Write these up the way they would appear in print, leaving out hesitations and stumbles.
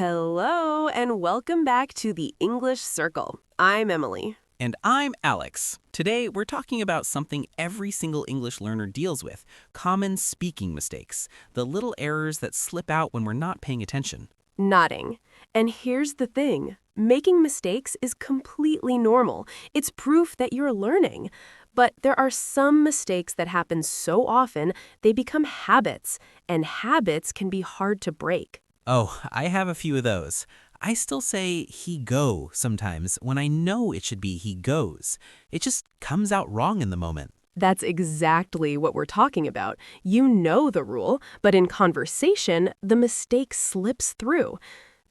Hello, and welcome back to the English Circle. I'm Emily. And I'm Alex. Today, we're talking about something every single English learner deals with, common speaking mistakes, the little errors that slip out when we're not paying attention. Nodding. And here's the thing. Making mistakes is completely normal. It's proof that you're learning. But there are some mistakes that happen so often, they become habits, and habits can be hard to break. Oh, I have a few of those. I still say he go sometimes when I know it should be he goes. It just comes out wrong in the moment. That's exactly what we're talking about. You know the rule, but in conversation, the mistake slips through.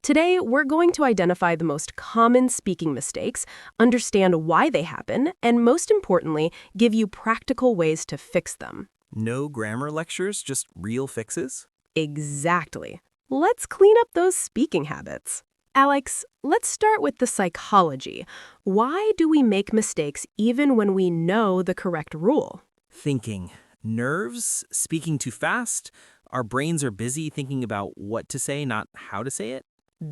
Today, we're going to identify the most common speaking mistakes, understand why they happen, and most importantly, give you practical ways to fix them. No grammar lectures, just real fixes? Exactly. Let's clean up those speaking habits. Alex, let's start with the psychology. Why do we make mistakes even when we know the correct rule? Thinking. Nerves? Speaking too fast? Our brains are busy thinking about what to say, not how to say it?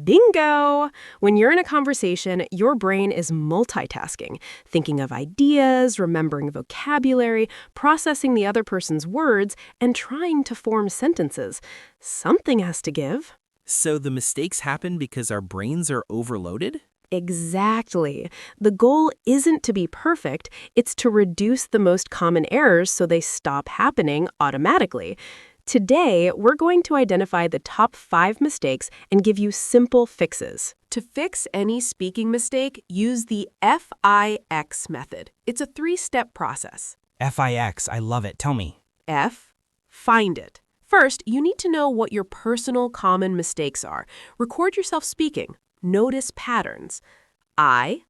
Bingo! When you're in a conversation, your brain is multitasking, thinking of ideas, remembering vocabulary, processing the other person's words, and trying to form sentences. Something has to give. So the mistakes happen because our brains are overloaded? Exactly. The goal isn't to be perfect, it's to reduce the most common errors so they stop happening automatically. Today, we're going to identify the top 5 mistakes and give you simple fixes. To fix any speaking mistake, use the F.I.X method. It's a 3-step process. F.I.X, I love it. Tell me. F. Find it. First, you need to know what your personal common mistakes are. Record yourself speaking. Notice patterns. I.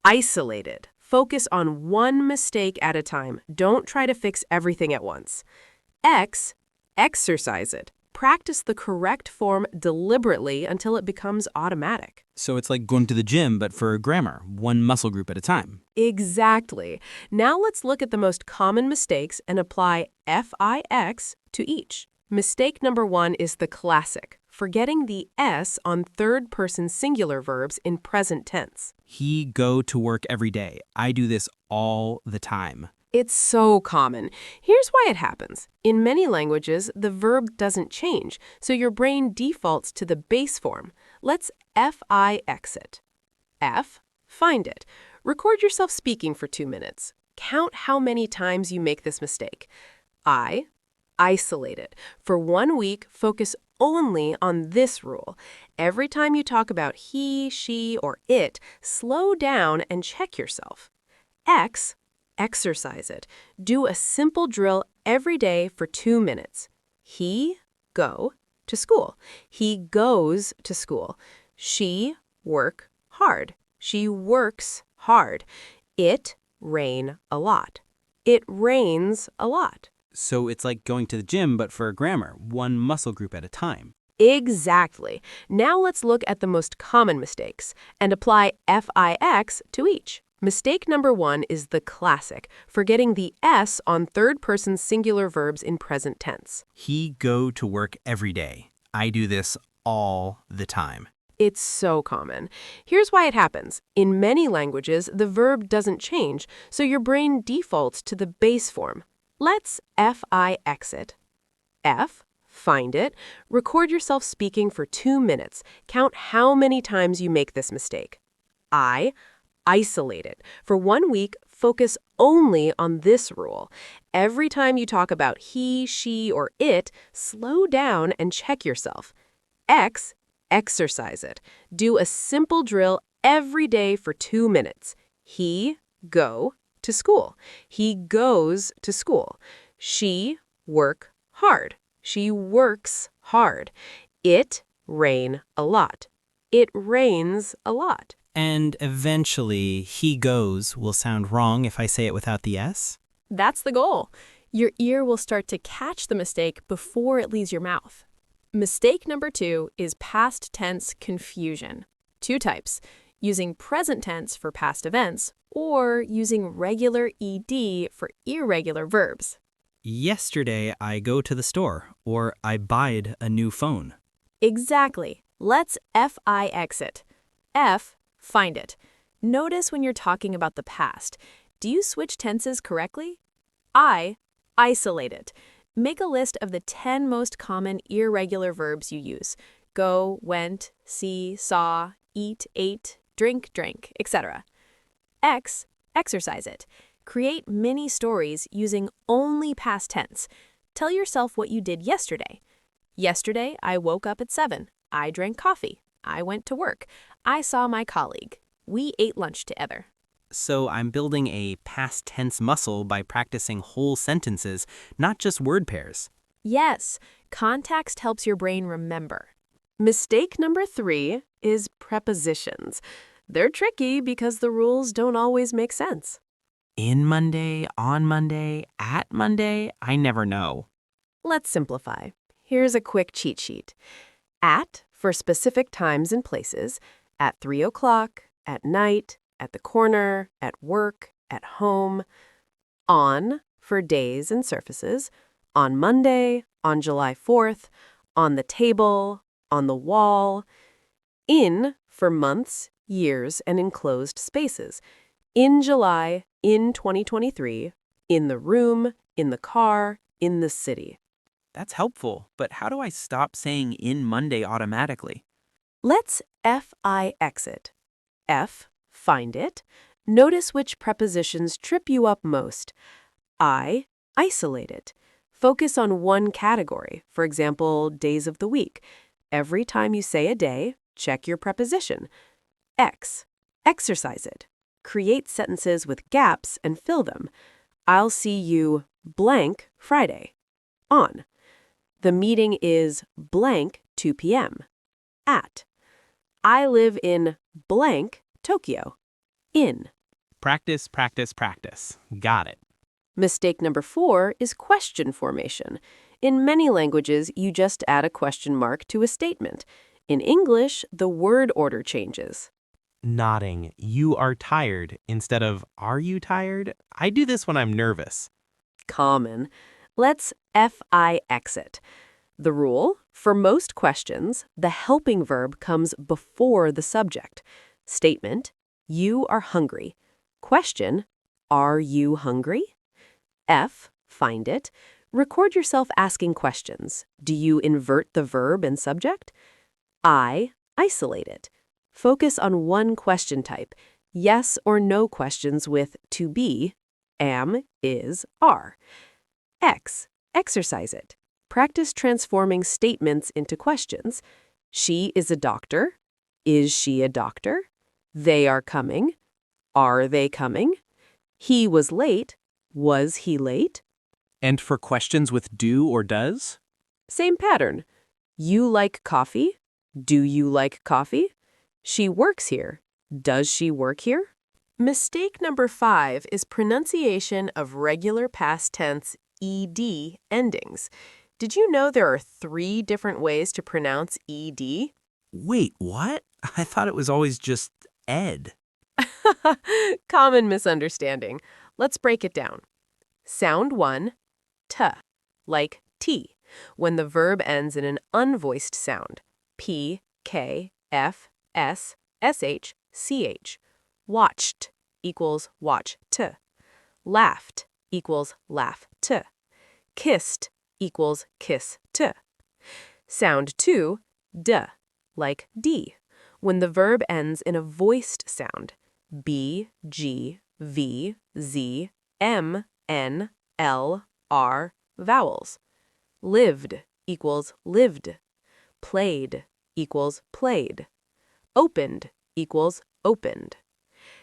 Isolated. Focus on one mistake at a time. Don't try to fix everything at once. X. Exercise it. Practice the correct form deliberately until it becomes automatic. So it's like going to the gym, but for grammar, one muscle group at a time. Exactly. Now let's look at the most common mistakes and apply F.I.X to each. Mistake number 1 is the classic, forgetting the S on third-person singular verbs in present tense. He go to work every day. I do this all the time. It's so common. Here's why it happens. In many languages, the verb doesn't change, so your brain defaults to the base form. Let's F.I.X it. F. Find it. Record yourself speaking for 2 minutes. Count how many times you make this mistake. I. Isolate it. For 1 week, focus only on this rule. Every time you talk about he, she, or it, slow down and check yourself. X. Exercise it. Do a simple drill every day for 2 minutes. He go to school. He goes to school. She work hard. She works hard. It rain a lot. It rains a lot. So it's like going to the gym, but for grammar, one muscle group at a time. Exactly. Now let's look at the most common mistakes and apply F.I.X to each. Mistake number 1 is the classic, forgetting the S on third-person singular verbs in present tense. He go to work every day. I do this all the time. It's so common. Here's why it happens. In many languages, the verb doesn't change, so your brain defaults to the base form. Let's F.I.X it. F. Find it. Record yourself speaking for 2 minutes. Count how many times you make this mistake. I. Isolate it. For 1 week, focus only on this rule. Every time you talk about he, she, or it, slow down and check yourself. X. Exercise it. Do a simple drill every day for 2 minutes. He go to school. He goes to school. She work hard. She works hard. It rain a lot. It rains a lot. And eventually, he goes will sound wrong if I say it without the S? That's the goal. Your ear will start to catch the mistake before it leaves your mouth. Mistake number 2 is past tense confusion. 2 types, using present tense for past events or using regular ED for irregular verbs. Yesterday, I go to the store, or I buyed a new phone. Exactly. Let's F.I.X it. F, find it. Notice when you're talking about the past. Do you switch tenses correctly? I, isolate it. Make a list of the 10 most common irregular verbs you use. Go, went, see, saw, eat, ate, drink, drank, etc. X, exercise it. Create mini stories using only past tense. Tell yourself what you did yesterday. Yesterday, I woke up at 7. I drank coffee. I went to work. I saw my colleague. We ate lunch together. So I'm building a past tense muscle by practicing whole sentences, not just word pairs. Yes, context helps your brain remember. Mistake number 3 is prepositions. They're tricky because the rules don't always make sense. In Monday, on Monday, at Monday, I never know. Let's simplify. Here's a quick cheat sheet. At for specific times and places, at 3 o'clock, at night, at the corner, at work, at home. On for days and surfaces, on Monday, on July 4th, on the table, on the wall. In for months, years, and enclosed spaces. In July, in 2023, in the room, in the car, in the city. That's helpful, but how do I stop saying in Monday automatically? Let's F.I.X it. F, find it. Notice which prepositions trip you up most. I, isolate it. Focus on one category, for example, days of the week. Every time you say a day, check your preposition. X, exercise it. Create sentences with gaps and fill them. I'll see you blank Friday. On. The meeting is blank 2 p.m. At. I live in blank Tokyo. In. Practice, practice, practice. Got it. Mistake number 4 is question formation. In many languages, you just add a question mark to a statement. In English, the word order changes. Nodding, you are tired, instead of are you tired? I do this when I'm nervous. Common. Let's F.I.X it. The rule, for most questions, the helping verb comes before the subject. Statement, you are hungry. Question, are you hungry? F, find it. Record yourself asking questions. Do you invert the verb and subject? I, isolate it. Focus on one question type. Yes or no questions with to be, am, is, are. X, exercise it. Practice transforming statements into questions. She is a doctor. Is she a doctor? They are coming. Are they coming? He was late. Was he late? And for questions with do or does? Same pattern. You like coffee? Do you like coffee? She works here. Does she work here? Mistake number 5 is pronunciation of regular past tense ed endings. Did you know there are 3 different ways to pronounce ed? Wait, what? I thought it was always just ed. Common misunderstanding. Let's break it down. Sound 1, t, like T, when the verb ends in an unvoiced sound. P, K, F, S, SH, CH. Watched equals watch t. Laughed equals laugh t. Kissed equals kiss t. Sound 2, d, like D, when the verb ends in a voiced sound. B, G, V, Z, M, N, L, R, vowels. Lived equals lived. Played equals played. Opened equals opened.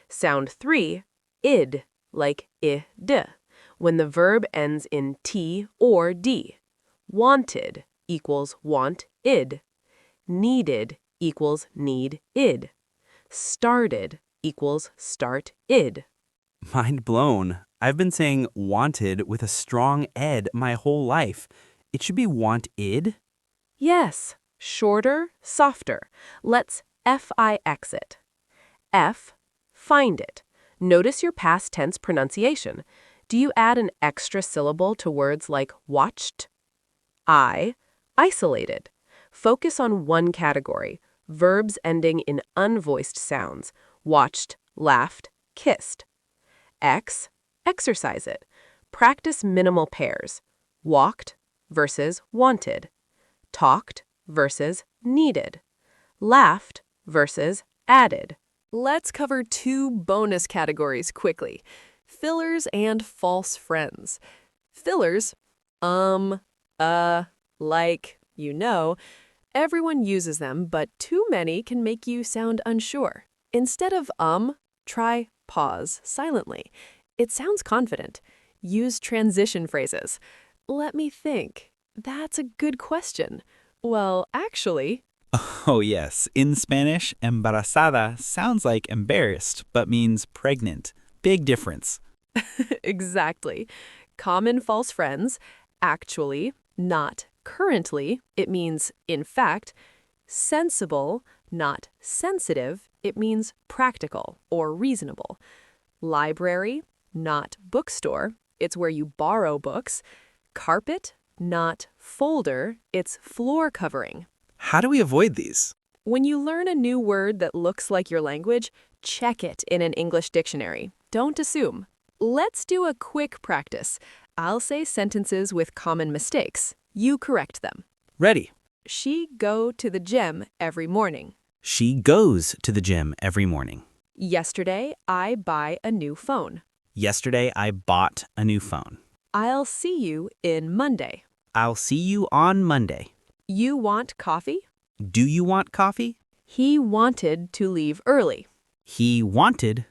Sound 3, id, like id, when the verb ends in T or D. Wanted equals want-id. Needed equals need-id. Started equals start-id. Mind blown. I've been saying wanted with a strong ed my whole life. It should be want-id? Yes, shorter, softer. Let's F.I.X it. F, find it. Notice your past tense pronunciation. Do you add an extra syllable to words like watched? I, isolated. Focus on one category. Verbs ending in unvoiced sounds. Watched, laughed, kissed. X, exercise it. Practice minimal pairs. Walked versus wanted. Talked versus needed. Laughed versus added. Let's cover 2 bonus categories quickly. Fillers and false friends. Fillers, like, everyone uses them, but too many can make you sound unsure. Instead of try pause silently. It sounds confident. Use transition phrases. Let me think. That's a good question. Well, actually, Oh yes, in Spanish, embarazada sounds like embarrassed, but means pregnant. Big difference. exactly. Common false friends, actually, not currently, it means in fact. Sensible, not sensitive, it means practical or reasonable. Library, not bookstore, it's where you borrow books. Carpet, not folder, it's floor covering. How do we avoid these? When you learn a new word that looks like your language, check it in an English dictionary. Don't assume. Let's do a quick practice. I'll say sentences with common mistakes. You correct them. Ready. She go to the gym every morning. She goes to the gym every morning. Yesterday, I buy a new phone. Yesterday, I bought a new phone. I'll see you in Monday. I'll see you on Monday. You want coffee? Do you want coffee? He wanted to leave early. He wanted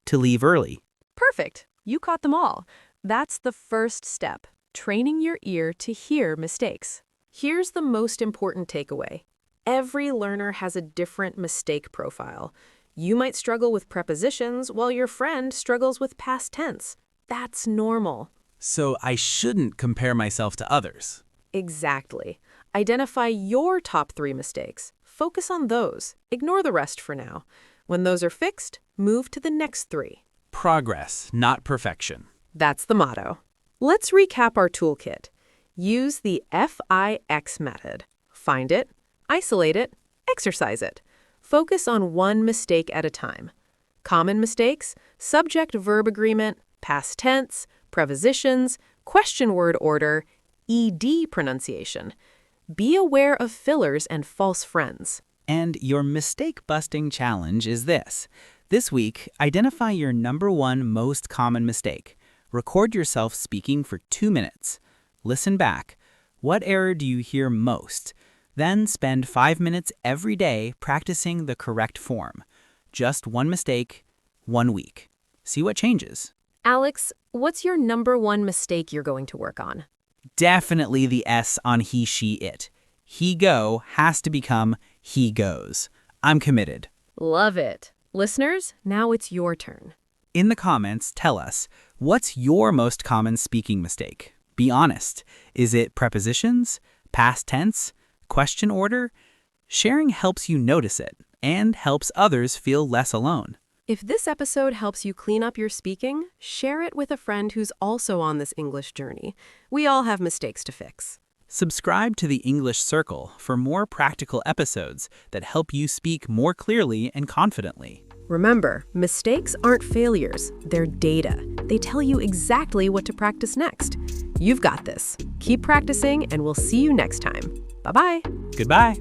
to leave early. Perfect. You caught them all. That's the first step, training your ear to hear mistakes. Here's the most important takeaway. Every learner has a different mistake profile. You might struggle with prepositions while your friend struggles with past tense. That's normal. So I shouldn't compare myself to others. Exactly. Identify your top 3 mistakes. Focus on those. Ignore the rest for now. When those are fixed, move to the next 3. Progress, not perfection. That's the motto. Let's recap our toolkit. Use the F.I.X method. Find it, isolate it, exercise it. Focus on one mistake at a time. Common mistakes: subject-verb agreement, past tense, prepositions, question word order, ED pronunciation. Be aware of fillers and false friends. And your mistake-busting challenge is this. This week, identify your number 1 most common mistake. Record yourself speaking for 2 minutes. Listen back. What error do you hear most? Then spend 5 minutes every day practicing the correct form. Just 1 mistake, 1 week. See what changes. Alex, what's your number 1 mistake you're going to work on? Definitely the S on he, she, it. He go has to become he goes. I'm committed. Love it. Listeners, now it's your turn. In the comments, tell us, what's your most common speaking mistake? Be honest. Is it prepositions, past tense, question order? Sharing helps you notice it and helps others feel less alone. If this episode helps you clean up your speaking, share it with a friend who's also on this English journey. We all have mistakes to fix. Subscribe to the English Circle for more practical episodes that help you speak more clearly and confidently. Remember, mistakes aren't failures, they're data. They tell you exactly what to practice next. You've got this. Keep practicing, and we'll see you next time. Bye-bye. Goodbye.